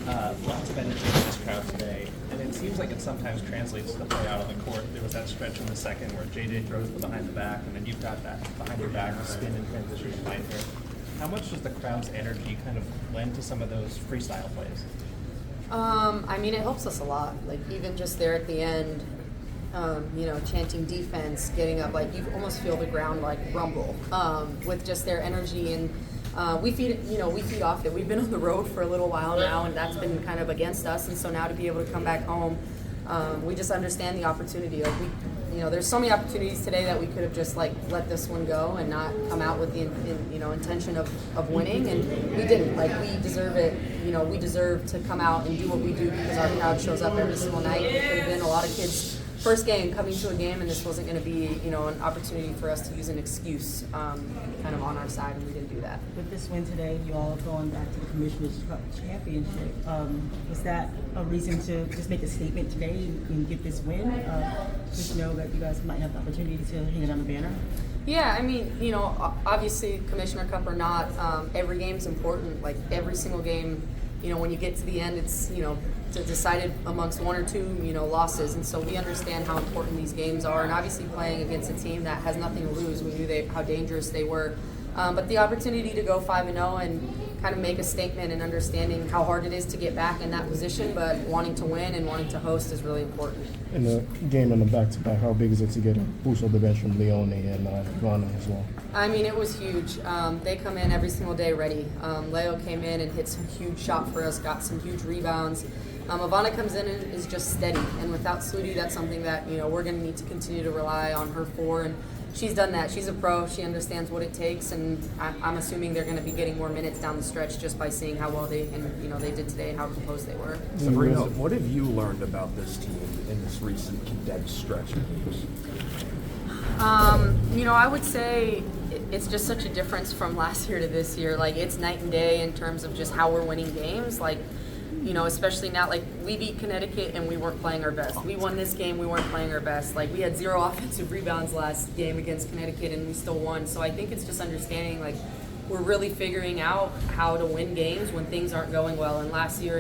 Lots of energy in this crowd today, and it seems like it sometimes translates to the play out on the court. There was that stretch in the second where JJ throws the behind the back, and then you've got that behind your back spin and transition behind her. How much does the crowd's energy kind of lend to some of those freestyle plays? I mean, it helps us a lot. Like, even just there at the end, chanting defense, getting up, like, you almost feel the ground, like, rumble with just their energy. And we feed off it. We've been on the road for a little while now, and that's been kind of against us. And so now to be able to come back home, we just understand the opportunity. Like, there's so many opportunities today that we could have just, like, let this one go and not come out with the intention of winning, and we didn't. Like, we deserve it. We deserve to come out and do what we do because our crowd shows up every single night. It could have been a lot of kids' first game coming to a game, and this wasn't going to be, an opportunity for us to use an excuse kind of on our side, and we didn't do that. With this win today, you all going back to the Commissioner's Cup Championship. Was that a reason to just make a statement today and get this win? Just know that you guys might have the opportunity to hang it on the banner? Yeah, I mean, obviously Commissioner Cup or not, every game's important. Like, every single game, when you get to the end, it's, decided amongst one or two, losses. And so we understand how important these games are. And obviously playing against a team that has nothing to lose, we knew how dangerous they were. But the opportunity to go 5-0 and kind of make a statement and understanding how hard it is to get back in that position, but wanting to win and wanting to host is really important. In the game on the back-to-back, how big is it to get a boost on the bench from Leone and Breanna as well? I mean, it was huge. They come in every single day ready. Leo came in and hit some huge shot for us, got some huge rebounds. Ivana comes in and is just steady, and without Sluti, that's something that we're going to need to continue to rely on her for, and she's done that. She's a pro. She understands what it takes, and I'm assuming they're going to be getting more minutes down the stretch just by seeing how well they did today and how composed they were. Sabrina, what have you learned about this team in this recent condensed stretch of games? I would say it's just such a difference from last year to this year. Like, it's night and day in terms of just how we're winning games. Like, especially now, like, we beat Connecticut and we weren't playing our best. We won this game, we weren't playing our best. Like, we had 0 offensive rebounds last game against Connecticut and we still won. So I think it's just understanding, like, we're really figuring out how to win games when things aren't going well. And last year,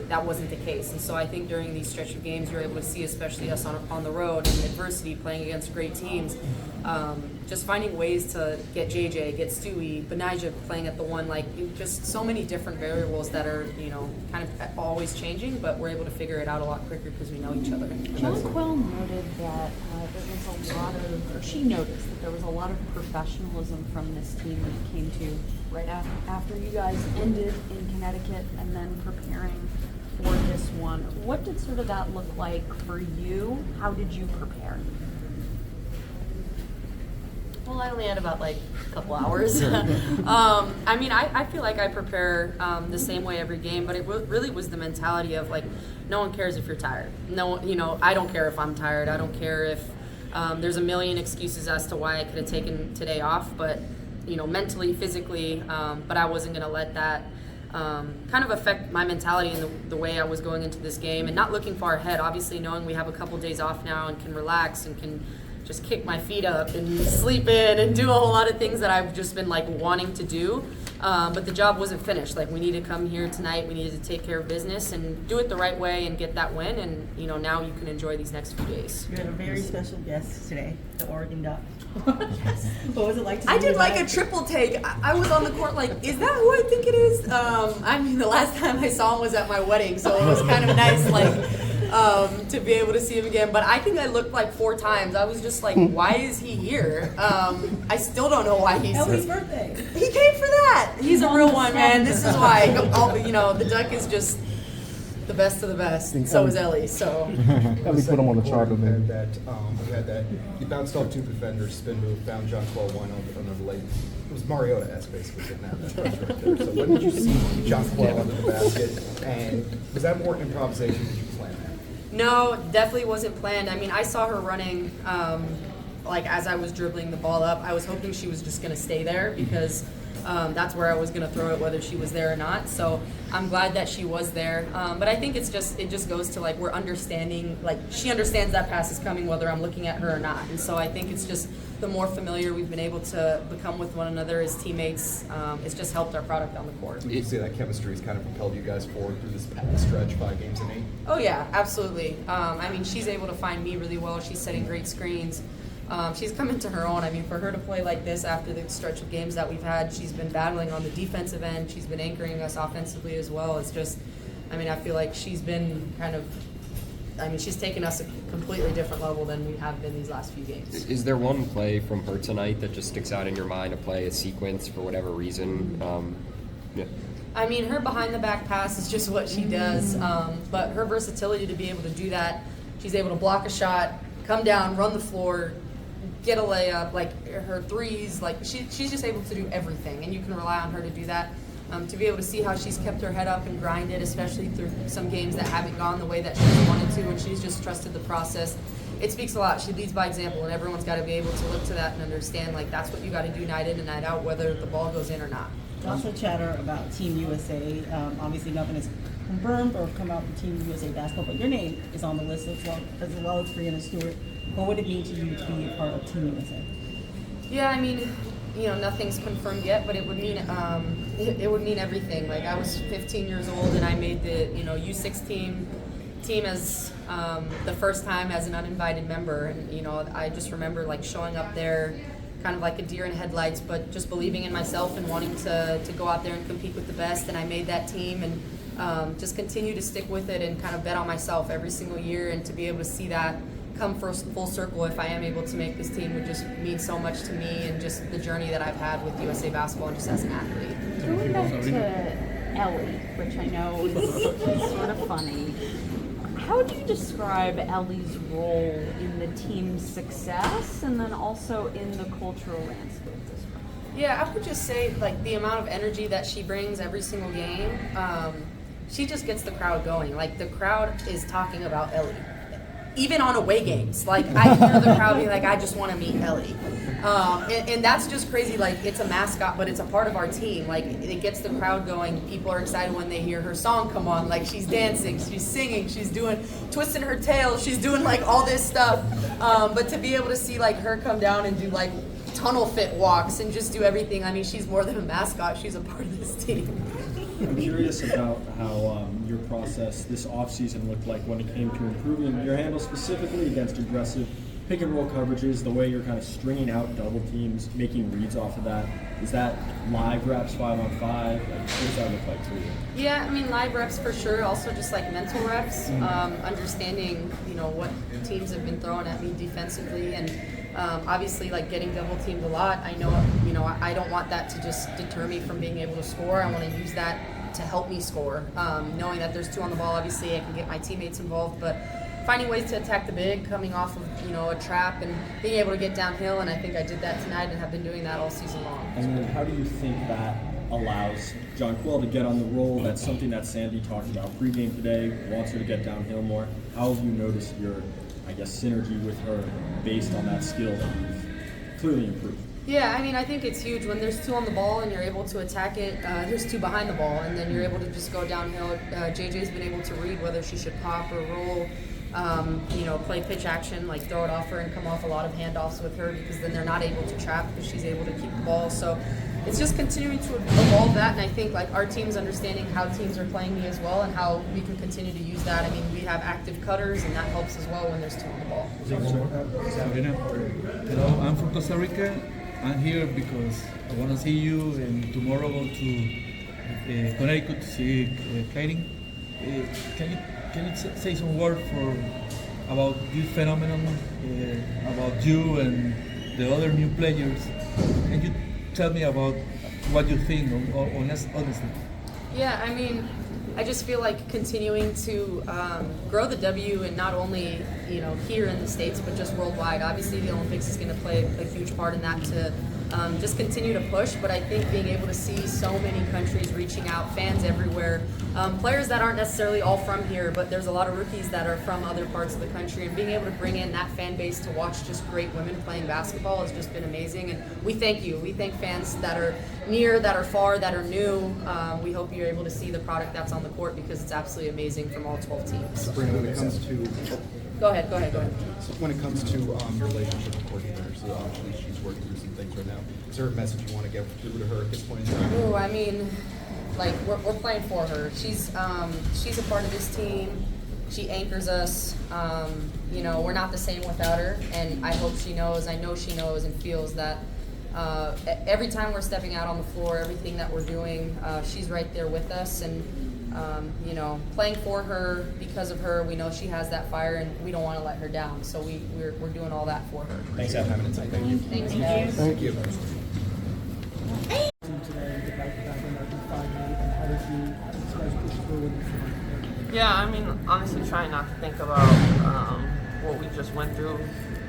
that wasn't the case. And so I think during these stretch of games, you're able to see, especially us on the road and adversity, playing against great teams, just finding ways to get JJ, get Stewie, Benijah playing at the one, like, just so many different variables that are, kind of always changing, but we're able to figure it out a lot quicker because we know each other. Jonquil noted that there was a lot of, or she noticed that there was a lot of professionalism from this team when it came to right after you guys ended in Connecticut and then preparing for this one. What did sort of that look like for you? How did you prepare? Well, I only had about a couple hours. I mean, I feel like I prepare the same way every game, but it really was the mentality of, like, no one cares if you're tired. No, I don't care if I'm tired. I don't care if there's a million excuses as to why I could have taken today off, but mentally, physically, but I wasn't going to let that kind of affect my mentality and the way I was going into this game, and not looking far ahead. Obviously, knowing we have a couple days off now and can relax and can just kick my feet up and sleep in and do a whole lot of things that I've just been wanting to do. But the job wasn't finished. Like, we need to come here tonight. We needed to take care of business and do it the right way and get that win. And, now you can enjoy these next few days. You had a very special guest today, the Oregon Duck. What was it like to I did a triple take. I was on the court is that who I think it is? I mean, the last time I saw him was at my wedding, so it was kind of nice, to be able to see him again. But I think I looked 4 times. I was just why is he here? I still don't know why he's here. Ellie's birthday. He came for that. He's a real one, man. This is why. The Duck is just the best of the best. So is Ellie. So Ellie put him on the chart. We had that. You bounced off 2 defenders, spin move, found John 12-1 on the late. It was Mariota-esque basically getting out of that right there. So when did you see John 12 under the basket? And was that more improvisation? Did you plan that? no, definitely wasn't planned. I mean, I saw her running as I was dribbling the ball up. I was hoping she was just going to stay there because that's where I was going to throw it, whether she was there or not. So I'm glad that she was there. But I think it just goes to, like, we're understanding, like, she understands that pass is coming whether I'm looking at her or not. And so I think it's just the more familiar we've been able to become with one another as teammates, it's just helped our product on the court. Would you say that chemistry has kind of propelled you guys forward through this past stretch, 5 games in 8? Oh yeah, absolutely. I mean, she's able to find me really well. She's setting great screens. She's come into her own. I mean, for her to play like this after the stretch of games that we've had, she's been battling on the defensive end. She's been anchoring us offensively as well. It's just, I mean, I feel like she's been she's taken us a completely different level than we have been these last few games. Is there one play from her tonight that just sticks out in your mind, a play, a sequence, for whatever reason? Yeah. I mean, her behind the back pass is just what she does, but her versatility to be able to do that, she's able to block a shot, come down, run the floor, get a layup, like her threes, like she's just able to do everything, and you can rely on her to do that. To be able to see how she's kept her head up and grinded, especially through some games that haven't gone the way that she's wanted to, and she's just trusted the process. It speaks a lot. She leads by example, and everyone's got to be able to look to that and understand, like, that's what you got to do night in and night out, whether the ball goes in or not. Also chatter about Team USA. Obviously nothing is confirmed or come out for Team USA basketball, but your name is on the list as well as Breanna Stewart. What would it mean to you to be a part of Team USA? Yeah, I mean, nothing's confirmed yet, but it would mean it would mean everything. Like, I was 15 years old and I made the U16 team as the first time as an uninvited member, and I just remember, like, showing up there kind of like a deer in headlights, but just believing in myself and wanting to go out there and compete with the best. And I made that team, and just continue to stick with it and kind of bet on myself every single year, and to be able to see that come full circle if I am able to make this team would just mean so much to me, and just the journey that I've had with USA Basketball and just as an athlete. Going back to Ellie, which I know is sort of funny, how do you describe Ellie's role in the team's success and then also in the cultural landscape this way? Yeah, I would just say, like, the amount of energy that she brings every single game, she just gets the crowd going. Like, the crowd is talking about Ellie. Even on away games, like, I hear the crowd being like, I just want to meet Ellie. And that's just crazy. Like, it's a mascot, but it's a part of our team. Like, it gets the crowd going. People are excited when they hear her song come on. Like, she's dancing, she's singing, she's twisting her tail, she's doing, like, all this stuff. But to be able to see, like, her come down and do, like, tunnel fit walks and just do everything, I mean, she's more than a mascot. She's a part of this team. I'm curious about how your process this offseason looked like when it came to improving your handle, specifically against aggressive pick and roll coverages, the way you're kind of stringing out double teams, making reads off of that. Is that live reps 5-on-5? Like, what does that look like for you? Yeah, I mean, live reps for sure. Also just, like, mental reps, understanding, what teams have been throwing at me defensively, and obviously, like, getting double teamed a lot. I know, I don't want that to just deter me from being able to score. I want to use that to help me score. Knowing that there's 2 on the ball, obviously I can get my teammates involved, but finding ways to attack the big, coming off of, a trap, and being able to get downhill, and I think I did that tonight and have been doing that all season long. And then how do you think that allows Jonquel to get on the roll? That's something that Sandy talked about pregame today, wants her to get downhill more. How have you noticed your, synergy with her based on that skill that you've clearly improved? Yeah, I mean, I think it's huge when there's 2 on the ball and you're able to attack it. There's 2 behind the ball, and then you're able to just go downhill. JJ's been able to read whether she should pop or roll, play pitch action, like throw it off her and come off a lot of handoffs with her, because then they're not able to trap because she's able to keep the ball. So it's just continuing to evolve that, and I think, like, our team's understanding how teams are playing me as well and how we can continue to use that. I mean, we have active cutters, and that helps as well when there's 2 on the ball. Sabrina, hello, I'm from Costa Rica. I'm here because I want to see you, and tomorrow go to Connecticut to see training. Can you say some word about this phenomenon, about you and the other new players? Can you tell me about what you think, honestly? Yeah, I mean, I just feel like continuing to grow the W, and not only here in the States, but just worldwide. Obviously, the Olympics is going to play a huge part in that, to just continue to push. But I think being able to see so many countries reaching out, fans everywhere, players that aren't necessarily all from here, but there's a lot of rookies that are from other parts of the country, and being able to bring in that fan base to watch just great women playing basketball has just been amazing. And we thank you. We thank fans that are near, that are far, that are new. We hope you're able to see the product that's on the court, because it's absolutely amazing from all 12 teams. Sabrina, when it comes to Go ahead. so when it comes to your relationship with Courtney Benner, so obviously she's working through some things right now. Is there a message you want to get through to her at this point in time? Ooh, I mean, like we're playing for her. She's a part of this team. She anchors us. You know, we're not the same without her, and I hope she knows. I know she knows and feels that every time we're stepping out on the floor, everything that we're doing, she's right there with us. And you know, playing for her, because of her, we know she has that fire, and we don't want to let her down. So we're doing all that for her. Thanks for having us. Thank you. Thank you. Guys. Thank you. Yeah, I mean, honestly, trying not to think about what we just went through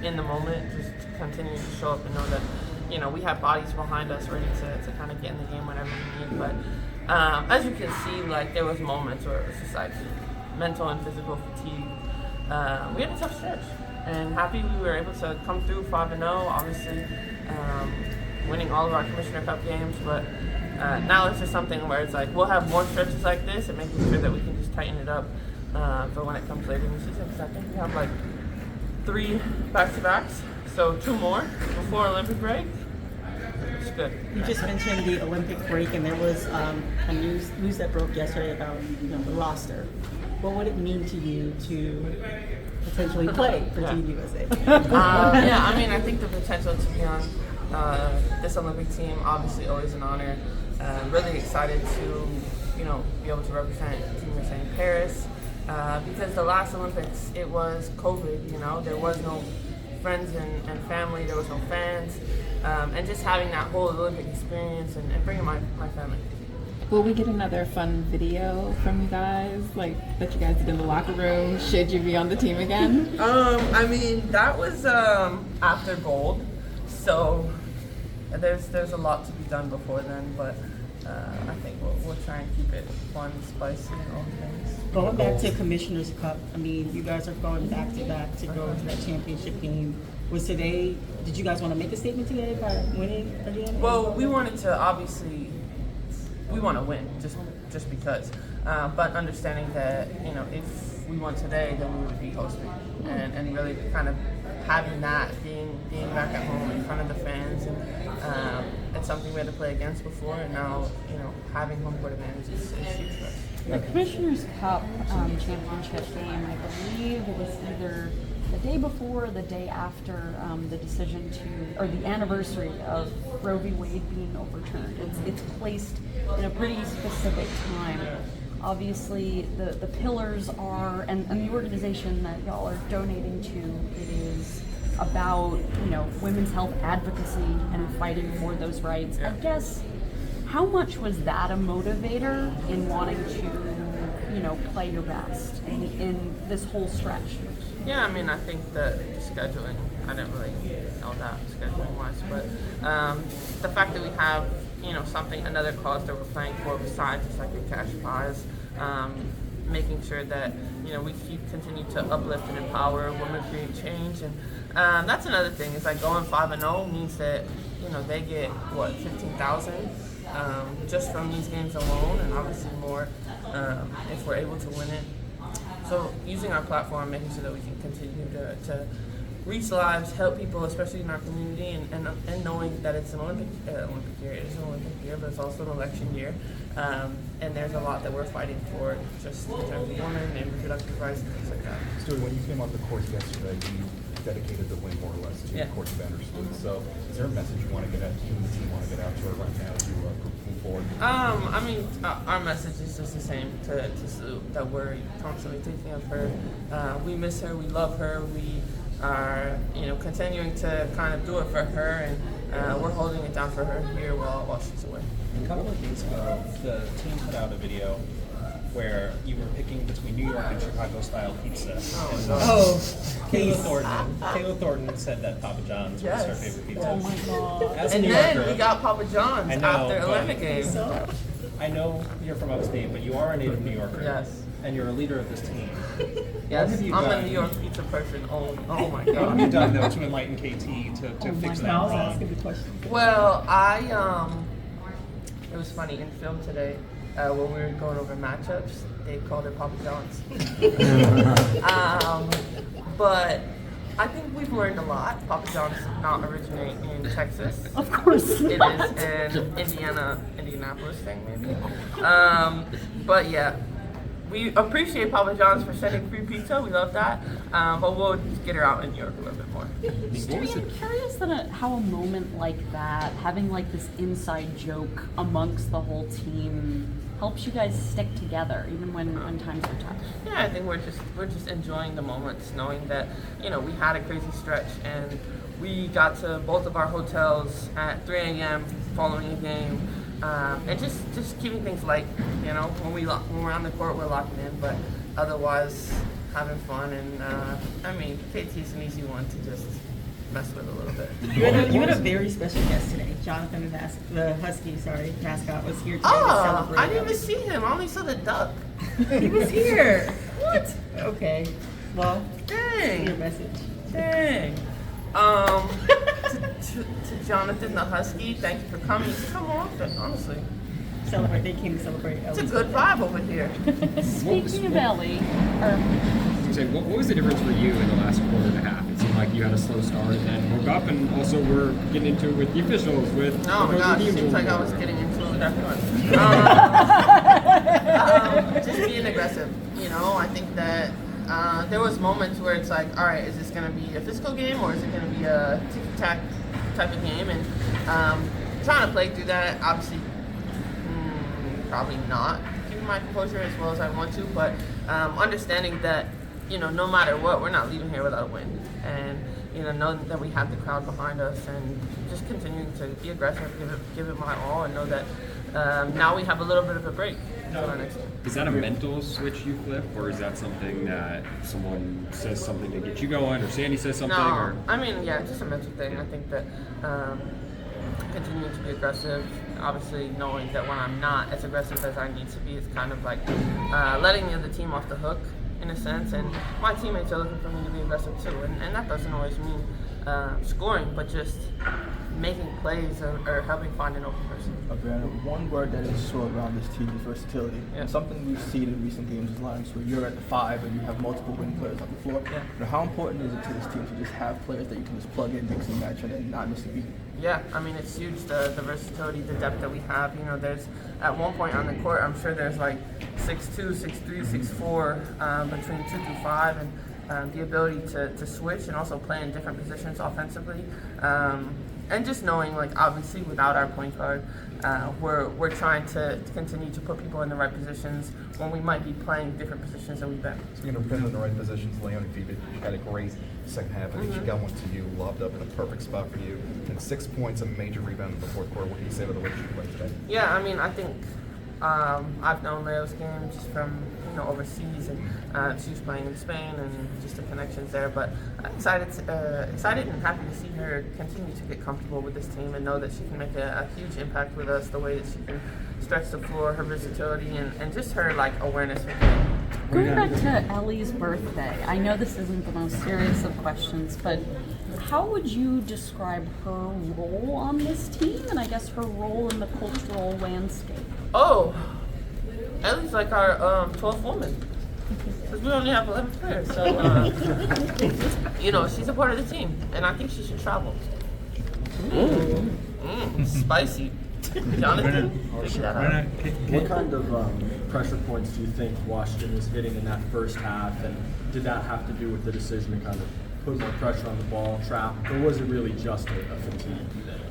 in the moment, just continue to show up and know that, you know, we have bodies behind us ready to kind of get in the game whenever we need. But as you can see, like, there was moments where it was just like mental and physical fatigue. We had a tough stretch, and happy we were able to come through 5-0, obviously winning all of our Commissioner Cup games. But now it's just something where it's like we'll have more stretches like this and making sure that we can just tighten it up for when it comes later in the season. Because I think we have like 3 back-to-backs, so 2 more before Olympic break. It's good. You just mentioned the Olympic break, and there was a news that broke yesterday about the roster. What would it mean to you to potentially play for Team USA? Yeah, I mean, I think the potential to be on this Olympic team, obviously always an honor. Really excited to, be able to represent Team USA in Paris. Because the last Olympics, it was COVID, there was no friends and family, there was no fans. And just having that whole Olympic experience and bringing my family. Will we get another fun video from you guys, like that you guys did in the locker room, should you be on the team again? I mean, that was after gold, so there's a lot to be done before then, but I think we'll try and keep it fun, spicy, and all the things. Going back to Commissioner's Cup, I mean, you guys are going back to back to go to that championship game. Was today, did you guys want to make a statement today by winning again? Well, we wanted to, obviously, we want to win, just because. But understanding that, if we won today, then we would be hosting. And really kind of having that, being back at home in front of the fans. And it's something we had to play against before, and now, having home court advantage is huge for us. The Commissioner's Cup championship game, I believe it was either the day before or the day after the decision or the anniversary of Roe v. Wade being overturned. It's placed in a pretty specific time. Obviously, the pillars are, and the organization that y'all are donating to, it is about, women's health advocacy and fighting for those rights. I guess, how much was that a motivator in wanting to, play your best in this whole stretch? Yeah, I mean, I think that the scheduling, I didn't really know that scheduling-wise, but the fact that we have, another cause that we're playing for besides just like a cash prize, making sure that, we continue to uplift and empower women, create change. And that's another thing, is like going 5-0 means that, they get, 15,000 just from these games alone, and obviously more if we're able to win it. So using our platform, making sure that we can continue to reach lives, help people, especially in our community, and knowing that it's an Olympic year. It is an Olympic year, but it's also an election year. And there's a lot that we're fighting for, just in terms of women and reproductive rights and things like that. Stuart, when you came off the court yesterday, you dedicated the win more or less to Courtney Benner. So is there a message you want to get out, you and the team want to get out to her right now to move forward? I mean, our message is just the same to Sue, that we're constantly thinking of her. We miss her, we love her, we are, continuing to kind of do it for her, and we're holding it down for her here while she's away. A couple of days ago, the team put out a video where you were picking between New York and Chicago style pizza. Taylor Thornton said that Papa John's was her favorite pizza. Oh my god. As a And New then Yorker, we got Papa John's I know, after but- Olympic game. I know you're from upstate, but you are a native New Yorker. Yes. And you're a leader of this team. Yes, have you I'm a done? New York pizza person. Oh my What have you god. done, though, to enlighten KT to fix that I was problem? asking the question. Well, it was funny in film today when we were going over matchups. They called it Papa John's. But I think we've learned a lot. Papa John's did not originate in Texas. Of course It not. is an Indianapolis thing, maybe. But yeah, we appreciate Papa John's for sending free pizza. We love that. But we'll just get her out in New York a little bit more. Stewie, I'm curious how a moment like that, having like this inside joke amongst the whole team, helps you guys stick together even when times are tough. Yeah, I think we're just enjoying the moments, knowing that we had a crazy stretch and we got to both of our hotels at 3 a.m. following a game, and just keeping things light. When we're on the court, we're locking in, but otherwise having fun. And KT's an easy one to just mess with a little bit. You had a very special guest today. Jonathan, the Husky, mascot, was here today to Oh, celebrate. I didn't even see him. I only saw the duck. He was here. What? Okay. Well, Dang. your message. Dang. To Jonathan the Husky, thank you for coming. Come on, honestly. Celebrate. They came to celebrate. It's a good vibe over here. Speaking of Ellie, What was the difference for you in the last quarter and a half? It seemed like you had a slow start and then woke up, and also we're getting into it with the officials. Oh my gosh, it seems like I was getting into it with everyone. Just being aggressive. I think that there was moments where it's like, all right, is this going to be a physical game or is it going to be a tick-tack type of game? And trying to play through that, obviously, probably not keeping my composure as well as I want to, but understanding that, no matter what, we're not leaving here without a win. And, knowing that we have the crowd behind us and just continuing to be aggressive, give it my all, and know that now we have a little bit of a break for our next game. Is that a mental switch you flip, or is that something that someone says something to get you going, or Sandy says something? No, Or? just a mental thing. I think that continuing to be aggressive, obviously knowing that when I'm not as aggressive as I need to be, it's kind of like letting the other team off the hook in a sense, and my teammates are looking for me to be aggressive too, and that doesn't always mean scoring, but just making plays or helping find an open person. Breanna, one word that is so around this team is versatility. Yeah. And something we've seen in recent games is lines where you're at the 5 and you have multiple wing players on the floor. Yeah. How important is it to this team to just have players that you can just plug in, mix and match, and not miss a beat? Yeah, it's huge, the versatility, the depth that we have. There's, at one point on the court, I'm sure there's like 6'2", 6'3", 6'4", between 2 through 5, and the ability to switch and also play in different positions offensively. And just knowing, obviously, without our point guard, we're trying to continue to put people in the right positions when we might be playing different positions than we've been. Speaking of putting in the right positions, Leonie Phoebe, she had a great second half. I think she got one to you, lobbed up in a perfect spot for you, and 6 points, a major rebound in the fourth quarter. What can you say about the way she played today? Yeah, I think I've known Leo's game just from overseas, and she was playing in Spain, and just the connections there. But I'm excited and happy to see her continue to get comfortable with this team and know that she can make a huge impact with us. The way that she can stretch the floor, her versatility, and just her awareness of the game. going back to Ellie's birthday, I know this isn't the most serious of questions, but how would you describe her role on this team, and I guess her role in the cultural landscape? Oh, Ellie's like our 12th woman. Because we only have 11 players. So, she's a part of the team. And I think she should travel. Spicy. Jonathan, figure that out. What kind of pressure points do you think Washington was hitting in that first half, and did that have to do with the decision to kind of put more pressure on the ball, trap, or was it really just a fatigue?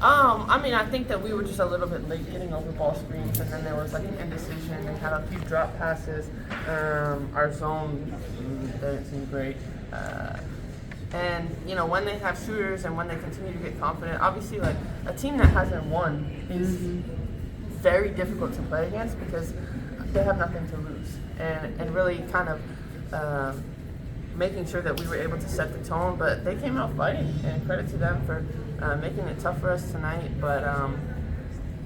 I think that we were just a little bit late getting over ball screens, and then there was an indecision. They had a few drop passes. Our zone didn't seem great. And, when they have shooters and when they continue to get confident, obviously, a team that hasn't won is very difficult to play against because they have nothing to lose. and really kind of making sure that we were able to set the tone. But they came out fighting, and credit to them for making it tough for us tonight. But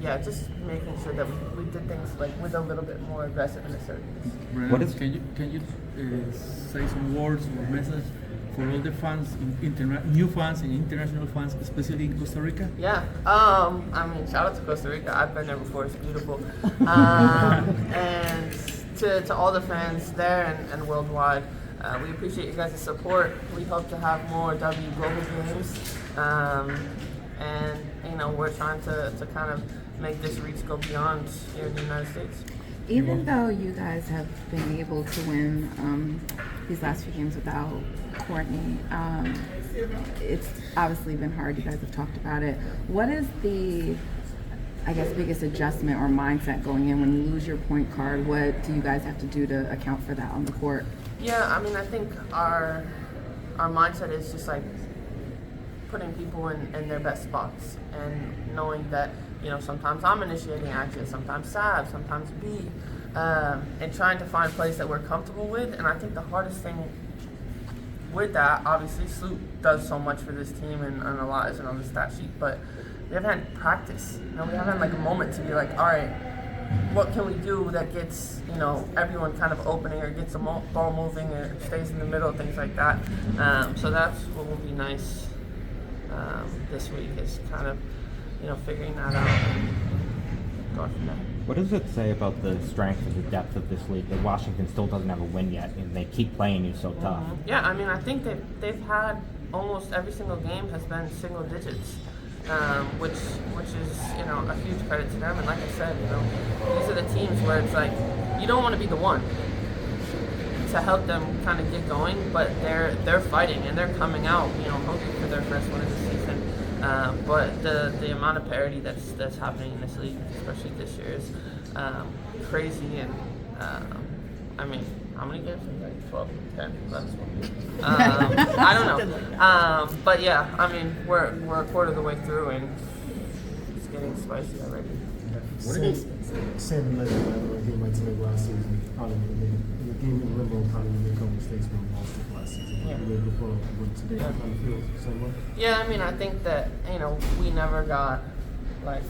yeah, just making sure that we did things like with a little bit more aggressive and assertiveness. Breanna, can you say some words or message for all the fans, new fans and international fans, especially in Costa Rica? Yeah, I mean, shout out to Costa Rica. I've been there before. It's beautiful. And to all the fans there and worldwide, we appreciate you guys' support. We hope to have more W Global games, and you know, we're trying to kind of make this reach go beyond here in the United States. Even though you guys have been able to win these last few games without Courtney, it's obviously been hard. You guys have talked about it. What is the, I guess, biggest adjustment or mindset going in when you lose your point guard? What do you guys have to do to account for that on the court? Yeah, I mean, I think our mindset is just like putting people in their best spots and knowing that, you know, sometimes I'm initiating action, sometimes Sab, sometimes B, and trying to find plays that we're comfortable with. And I think the hardest thing with that, obviously, Sloop does so much for this team, and a lot isn't on the stat sheet, but we haven't had practice. You know, we haven't had like a moment to be like, all right, what can we do that gets, you know, everyone kind of opening or gets the ball moving or stays in the middle, things like that. So that's what will be nice this week, is kind of, you know, figuring that out and going from there. What does it say about the strength of the depth of this league that Washington still doesn't have a win yet, and they keep playing you so tough? Yeah, I mean, I think they've had almost every single game has been single digits, which is, you know, a huge credit to them. And like I said, you know, these are the teams where it's like you don't want to be the one to help them kind of get going, but they're fighting and they're coming out, you know, hungry for their first win of the season. But the amount of parity that's happening in this league, especially this year, is crazy. And I mean, how many games? Like 12, 10, 11. I don't know. But yeah, I mean, we're a quarter of the way through, and it's getting spicy already. Sam led a game like tonight last season. Probably the game in Limbo probably made a couple mistakes when we lost it last season. Yeah. You were able to pull up a win today. How kind of feels the same way? Yeah, I mean, I think that, you know, we never got like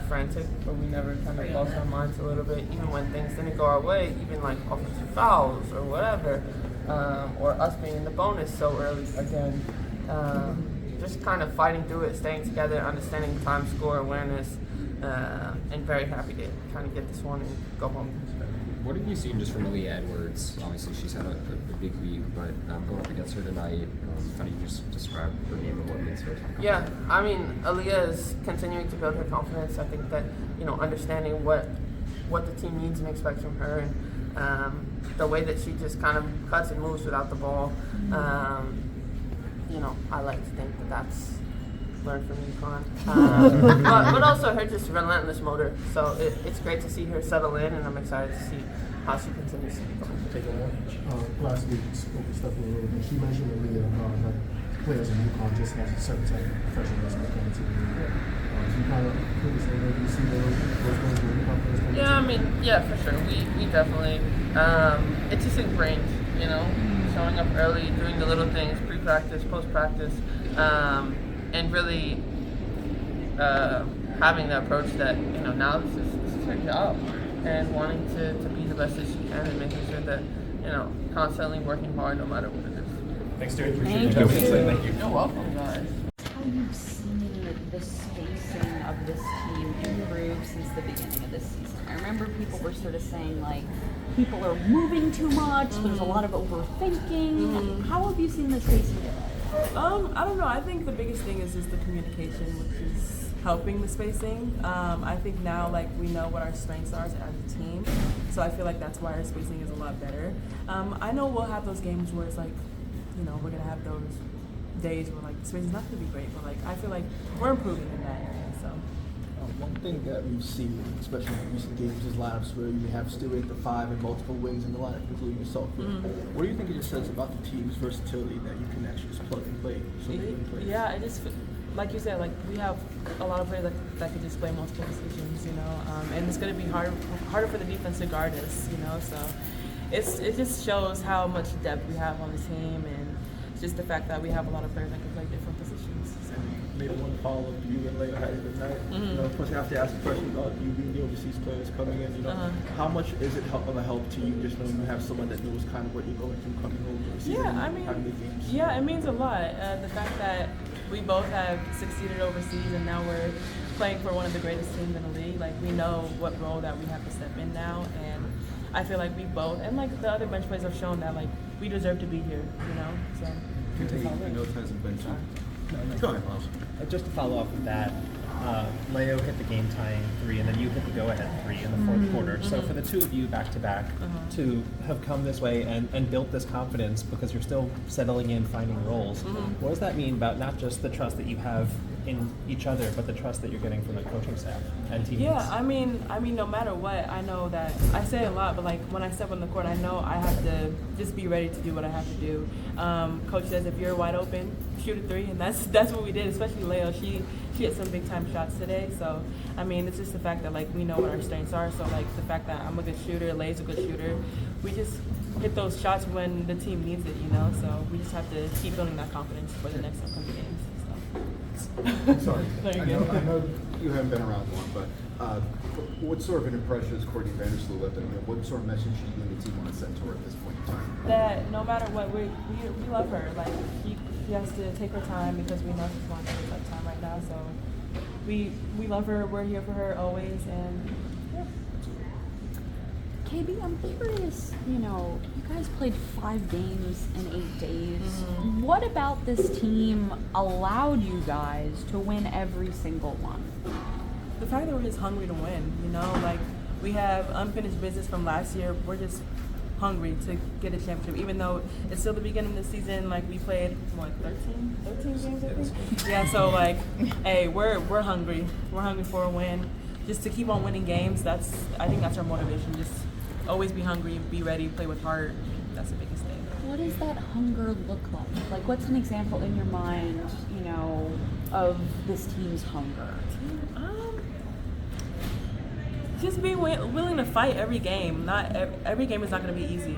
frantic, but we never kind of lost our minds a little bit, even when things didn't go our way, even like offensive fouls or whatever, or us being in the bonus so early again. Just kind of fighting through it, staying together, understanding time, score, awareness, and very happy to kind of get this one and go home. What have you seen just from Aaliyah Edwards? Obviously, she's had a big week, but going up against her tonight, how do you just describe her game and what makes her? Yeah, I mean, Aaliyah is continuing to build her confidence. I think that, you know, understanding what the team needs and expects from her, and the way that she just kind of cuts and moves without the ball. You know, I like to think that that's learned from UConn. But also her just relentless motor. So it's great to see her settle in, and I'm excited to see how she continues to take it on. Last week, spoke to Stephanie a little bit. She mentioned earlier that players in UConn just has a certain type of professionalism that comes to the league. You kind of really say that you see those things when UConn players come Yeah, I mean, yeah, for sure. We definitely, it's just ingrained, you know, showing up early, doing the little things, pre-practice, post-practice, and really having the approach that, you know, now this is her job, and wanting to be the best that she can, and making sure that, you know, constantly working hard no matter what it is. Thanks, Stuart. Thank Thank you. You're welcome, guys. How you've seen the spacing of this team improve since the beginning of this season. I remember people were sort of saying, like, people are moving too much, there's a lot of overthinking. How have you seen the spacing get better? I don't know. I think the biggest thing is just the communication, which is helping the spacing. I think now, like, we know what our strengths are as a team, so I feel like that's why our spacing is a lot better. I know we'll have those games where it's like, you know, we're gonna have those days where like the spacing's not gonna be great, but like I feel like we're improving in that area. So. One thing that we've seen, especially in recent games, is lineups where you have Stewart at the 5 and multiple wings in the lineup, including yourself. What do you think it just says about the team's versatility that you can actually just plug and play? Yeah, it just like you said, like we have a lot of players that could just play multiple positions, and it's going to be harder for the defense to guard us, so it just shows how much depth we have on the team, and just the fact that we have a lot of players that can play different positions. So. Maybe one follow-up, you and Leia had a good night. Of course, I have to ask a question about you being the overseas players coming in. How much is it of a help to you just knowing you have someone that knows kind of what you're going through coming overseas? Having the games? Yeah, it means a lot. The fact that we both have succeeded overseas and now we're playing for one of the greatest teams in the league. Like, we know what role that we have to step in now, and I feel like we both, and like the other bench players have shown that like we deserve to be here, So. I know it hasn't been too. Go ahead, Miles. Just to follow up with that, Leo hit the game-tying 3, and then you hit the go-ahead 3 in the fourth quarter. So for the two of you back-to-back to have come this way and built this confidence because you're still settling in, finding roles, what does that mean about not just the trust that you have in each other, but the trust that you're getting from the coaching staff and teammates? Yeah, I mean, no matter what, I know that I say a lot, but like when I step on the court, I know I have to just be ready to do what I have to do. Coach says if you're wide open, shoot a 3, and that's what we did. Especially Leo, she hit some big time shots today. So I mean, it's just the fact that like we know what our strengths are. So like the fact that I'm a good shooter, Leia's a good shooter, we just hit those shots when the team needs it, So we just have to keep building that confidence for the next upcoming games. Sorry, I know you haven't been around long, but what sort of an impression is Courtney Vandersloot left? What sort of message do you and the team want to send to her at this point in time? That no matter what, we love her. Like she has to take her time because we know she's going through a tough time right now. So we love her. We're here for her always, and yeah. KB, I'm curious, you guys played 5 games in 8 days. What about this team allowed you guys to win every single one? The fact that we're just hungry to win, like we have unfinished business from last year. We're just hungry to get a championship, even though it's still the beginning of the season. Like we played, 13 games, I think? Yeah, so like, hey, we're hungry. We're hungry for a win. Just to keep on winning games, I think that's our motivation. Just always be hungry, be ready, play with heart. That's the biggest thing. What does that hunger look like? Like, what's an example in your mind, of this team's hunger? Just be willing to fight every game. Not every game is not going to be easy,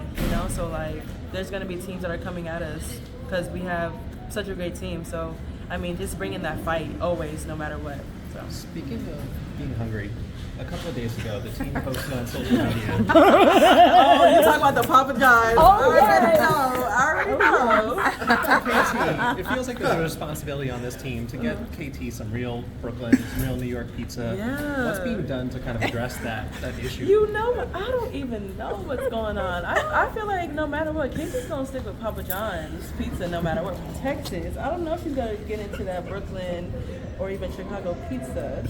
So like, there's going to be teams that are coming at us because we have such a great team. So I mean, just bring in that fight always, no matter what. So. Speaking of being hungry, a couple of days ago, the team posted on social media. Oh, you're talking about the Papa John's. Oh, I already know. KT, it feels like there's a responsibility on this team to get KT some real Brooklyn, some real New York pizza. Yeah. What's being done to kind of address that issue? I don't even know what's going on. I feel like no matter what, KT's going to stick with Papa John's pizza no matter what. Texas, I don't know if she's going to get into that Brooklyn or even Chicago pizza.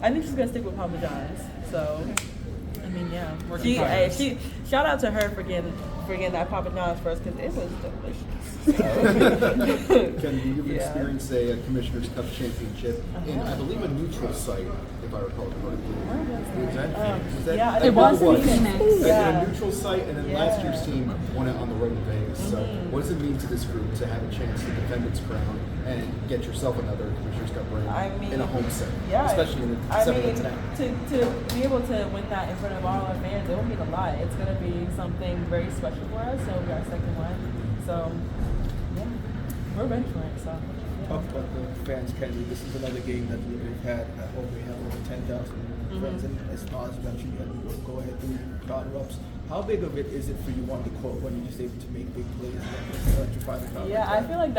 I think she's going to stick with Papa John's. So, I mean, yeah. She shout out to her for getting that Papa John's first because it was delicious. So. Kennedy, you've experienced a Commissioner's Cup championship in, I believe, a neutral site, if I recall correctly. Was that? Yeah, it was in Phoenix. A neutral site, and then last year's team won it on the road to Vegas. So, what does it mean to this group to have a chance to defend its crown and get yourself another Commissioner's Cup ring in a home set, especially in a 7-10? To be able to win that in front of all our fans, it will mean a lot. It's going to be something very special for us. So, it'll be our second one. So, yeah, we're ready for it. So. Talk about the fans, Kennedy. This is another game that we've had at home. We have over 10,000 friends, and as Oz mentioned, you had to go ahead through crowd erupts. How big of it is it for you on the court when you're just able to make big plays and electrify the crowd? Yeah, I feel like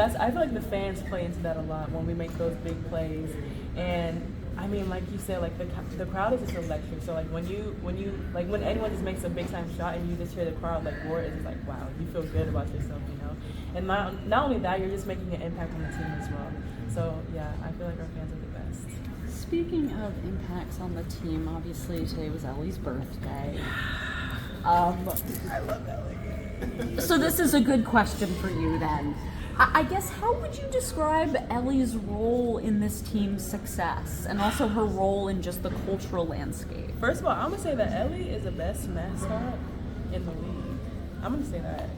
the fans play into that a lot when we make those big plays. And I mean, like you said, like the crowd is just electric. So like when anyone just makes a big time shot and you just hear the crowd like roar, it's just like wow, you feel good about yourself, And not only that, you're just making an impact on the team as well. So yeah, I feel like our fans are the best. Speaking of impacts on the team, obviously today was Ellie's birthday. I love Ellie. So this is a good question for you then. I guess, how would you describe Ellie's role in this team's success and also her role in just the cultural landscape? First of all, I'm going to say that Ellie is the best mascot in the league. I'm going to say that.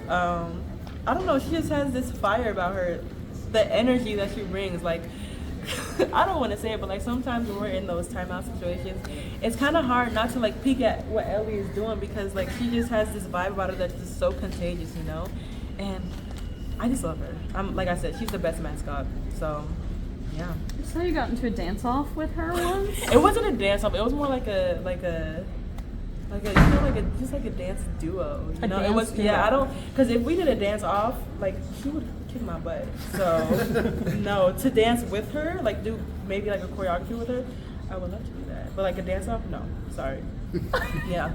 I don't know, she just has this fire about her. the energy that she brings, like, I don't want to say it, but like sometimes when we're in those timeout situations, it's kind of hard not to like peek at what Ellie is doing because like she just has this vibe about her that's just so contagious, you know? And I just love her. Like I said, she's the best mascot. So, yeah. So you got into a dance off with her once? It wasn't a dance off. It was more like a just like a dance duo. You know, it was duo. yeah. I don't because if we did a dance off, like she would kick my butt. So no, to dance with her, like do maybe like a choreography with her, I would love to do that. But like a dance off, no, sorry. Yeah.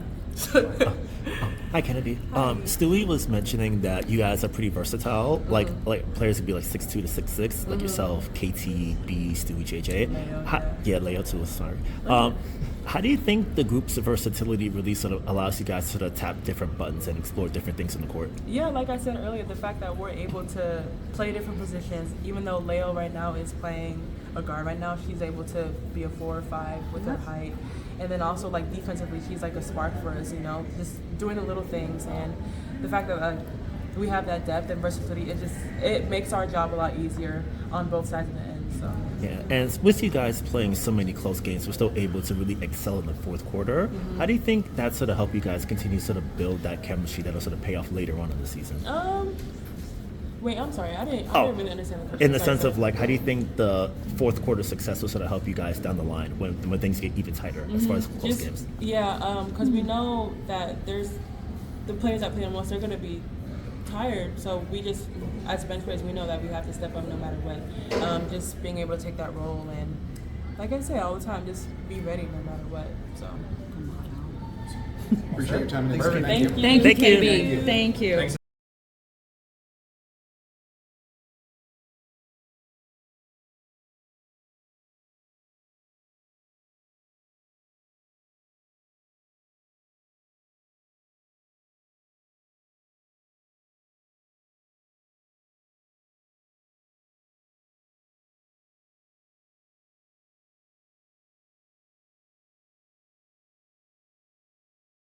Hi Kennedy. Stewie was mentioning that you guys are pretty versatile. Like players could be like 6'2" to 6'6", like yourself, KT, B, Stewie, JJ. Leo too. Sorry. How do you think the group's versatility really sort of allows you guys to sort of tap different buttons and explore different things in the court? Yeah, like I said earlier, the fact that we're able to play different positions, even though Leo right now is playing a guard right now, she's able to be a 4 or 5 with her height. And then also like defensively, she's like a spark for us, you know, just doing the little things. And the fact that we have that depth and versatility, it makes our job a lot easier on both sides of the end. So. Yeah, and with you guys playing so many close games, we're still able to really excel in the fourth quarter. How do you think that sort of help you guys continue to sort of build that chemistry that'll sort of pay off later on in the season? Wait, I'm sorry, I didn't really understand the question. In the sense of like, how do you think the fourth quarter success will sort of help you guys down the line when things get even tighter as far as close games? Yeah, because we know that there's the players that play the most, they're going to be tired. So we just, as bench players, we know that we have to step up no matter what. Just being able to take that role and, like I say all the time, just be ready no matter what. So. Appreciate your time. Thank you. Thank you, KB. Thank you. Thanks.